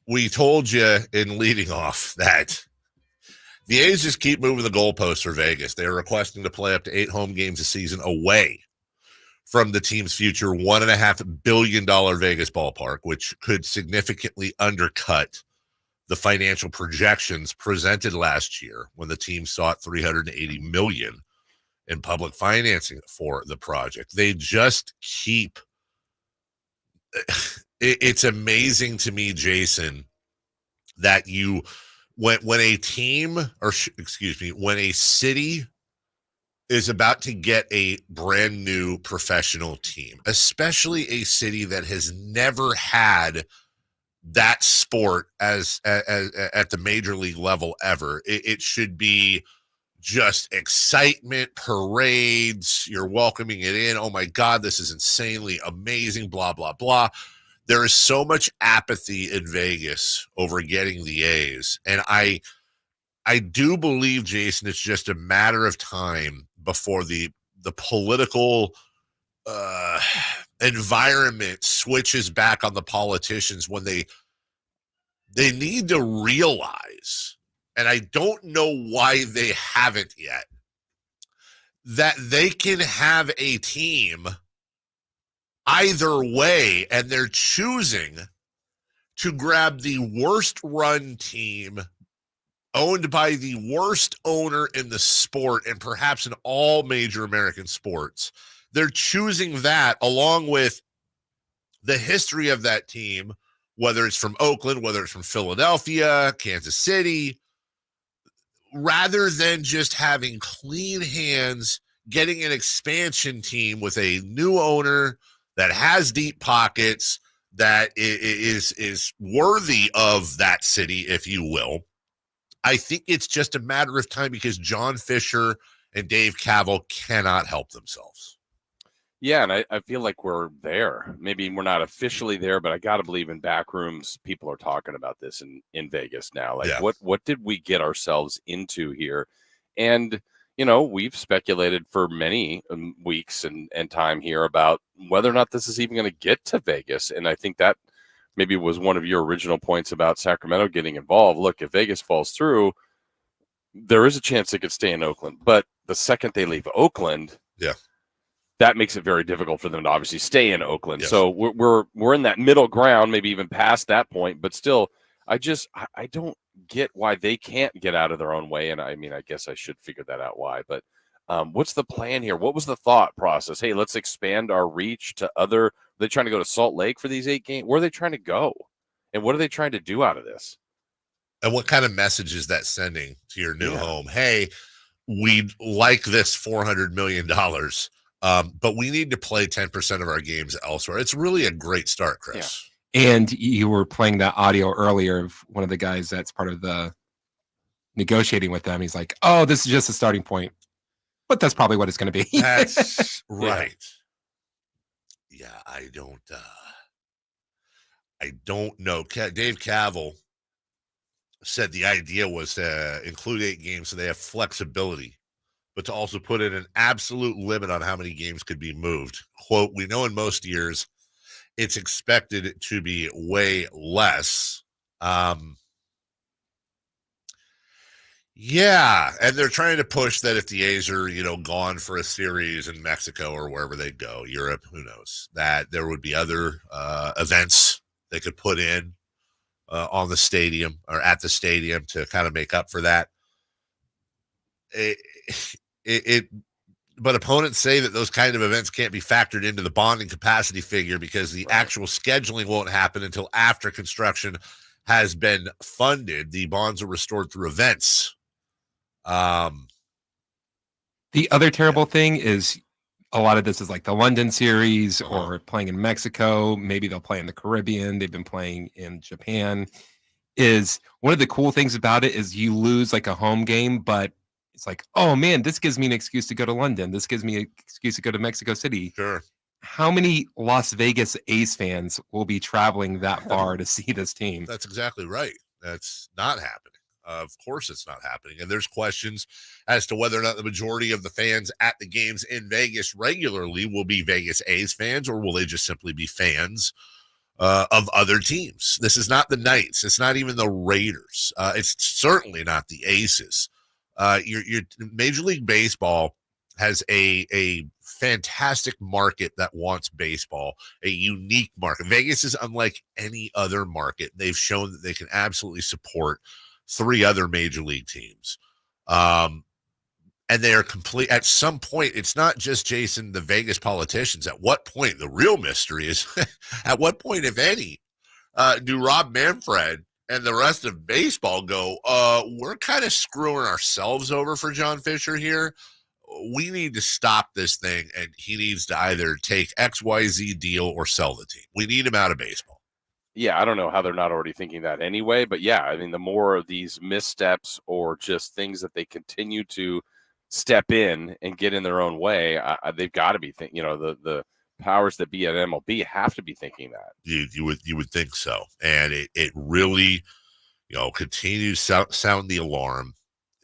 we told you in leading off that the A's just keep moving the goalposts for Vegas. They're requesting to play up to 8 home games a season away from the team's future $1.5 billion Vegas ballpark, which could significantly undercut the financial projections presented last year when the team sought $380 million in public financing for the project. They just keep it's amazing to me, Jason, that when a team when a city is about to get a brand new professional team, especially a city that has never had that sport as at the major league level ever, it should be just excitement, parades, you're welcoming it in. Oh my God, this is insanely amazing, blah, blah, blah. There is so much apathy in Vegas over getting the A's. And I do believe, Jason, it's just a matter of time before the political environment switches back on the politicians when they need to realize, and I don't know why they haven't yet, that they can have a team either way, and they're choosing to grab the worst run team owned by the worst owner in the sport and perhaps in all major American sports. They're choosing that along with the history of that team, whether it's from Oakland, whether it's from Philadelphia, Kansas City, rather than just having clean hands, getting an expansion team with a new owner that has deep pockets, that is worthy of that city, if you will. I think it's just a matter of time because John Fisher and Dave Kaval cannot help themselves. Yeah, and I feel like we're there. Maybe we're not officially there, but I got to believe in back rooms, people are talking about this in Vegas now. Like, yeah. What did we get ourselves into here? And, we've speculated for many weeks and time here about whether or not this is even going to get to Vegas. And I think that maybe was one of your original points about Sacramento getting involved. Look, if Vegas falls through, there is a chance they could stay in Oakland. But the second they leave Oakland, yeah, that makes it very difficult for them to obviously stay in Oakland. Yes. So we're in that middle ground, maybe even past that point. But still, I don't get why they can't get out of their own way. And I mean, I guess I should figure that out why. But what's the plan here? What was the thought process? Hey, let's expand our reach to other. Are they trying to go to Salt Lake for these 8 games? Where are they trying to go? And what are they trying to do out of this? And what kind of message is that sending to your new home? Hey, we'd like this $400 million. But we need to play 10% of our games elsewhere. It's really a great start, Chris. Yeah. And you were playing that audio earlier of one of the guys that's part of the negotiating with them. He's like, oh, this is just a starting point. But that's probably what it's going to be. That's right. Yeah, I don't know. Dave Kaval said the idea was to include 8 games so they have flexibility, but to also put in an absolute limit on how many games could be moved. Quote, we know in most years it's expected to be way less. Yeah, and they're trying to push that if the A's are, gone for a series in Mexico or wherever they go, Europe, who knows, that there would be other events they could put in on the stadium or at the stadium to kind of make up for that. But opponents say that those kind of events can't be factored into the bonding capacity figure because the actual scheduling won't happen until after construction has been funded. The bonds are restored through events. The other terrible thing is a lot of this is like the London series or playing in Mexico. Maybe they'll play in the Caribbean. They've been playing in Japan. Is one of the cool things about it is you lose like a home game, but it's like, oh man, this gives me an excuse to go to London. This gives me an excuse to go to Mexico City. Sure. How many Las Vegas A's fans will be traveling that far to see this team? That's exactly right. That's not happening. Of course it's not happening. And there's questions as to whether or not the majority of the fans at the games in Vegas regularly will be Vegas A's fans, or will they just simply be fans of other teams. This is not the Knights. It's not even the Raiders. It's certainly not the Aces. Your Major League Baseball has a fantastic market that wants baseball, a unique market. Vegas is unlike any other market. They've shown that they can absolutely support 3 other major league teams. And they are complete. At some point, it's not just, Jason, the Vegas politicians. At what point, the real mystery is, at what point, if any, do Rob Manfred and the rest of baseball go, we're kind of screwing ourselves over for John Fisher here. We need to stop this thing, and he needs to either take XYZ deal or sell the team. We need him out of baseball. Yeah, I don't know how they're not already thinking that anyway. But yeah, I mean, the more of these missteps or just things that they continue to step in and get in their own way, they've got to be thinking, the powers that be at MLB have to be thinking that. You would think so. And it really, continues to sound the alarm.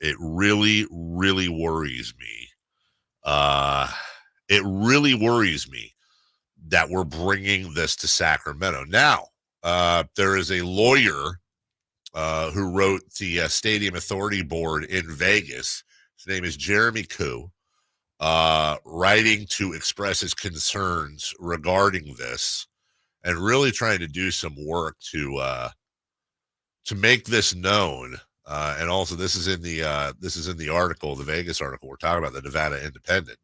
It really, really worries me. It really worries me that we're bringing this to Sacramento. Now, there is a lawyer who wrote the Stadium Authority Board in Vegas. His name is Jeremy Koo, writing to express his concerns regarding this and really trying to do some work to make this known. And also, this is in the article, the Vegas article we're talking about, the Nevada Independent.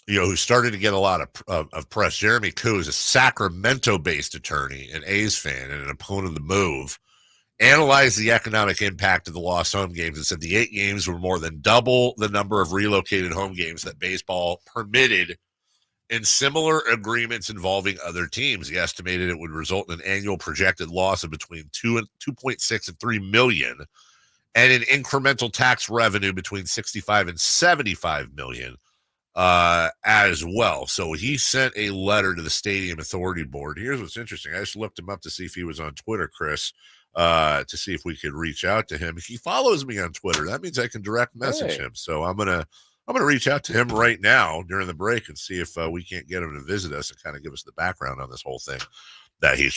Who started to get a lot of press. Jeremy Koo is a Sacramento-based attorney, an A's fan, and an opponent of the move. Analyzed the economic impact of the lost home games and said the 8 games were more than double the number of relocated home games that baseball permitted in similar agreements involving other teams. He estimated it would result in an annual projected loss of between 2.6 and 3 million, and an incremental tax revenue between 65 and 75 million as well. So he sent a letter to the Stadium Authority Board. Here's what's interesting. I just looked him up to see if he was on Twitter, Chris, to see if we could reach out to him. He follows me on Twitter. That means I can direct message him. So I'm gonna reach out to him right now during the break and see if we can't get him to visit us and kind of give us the background on this whole thing that he's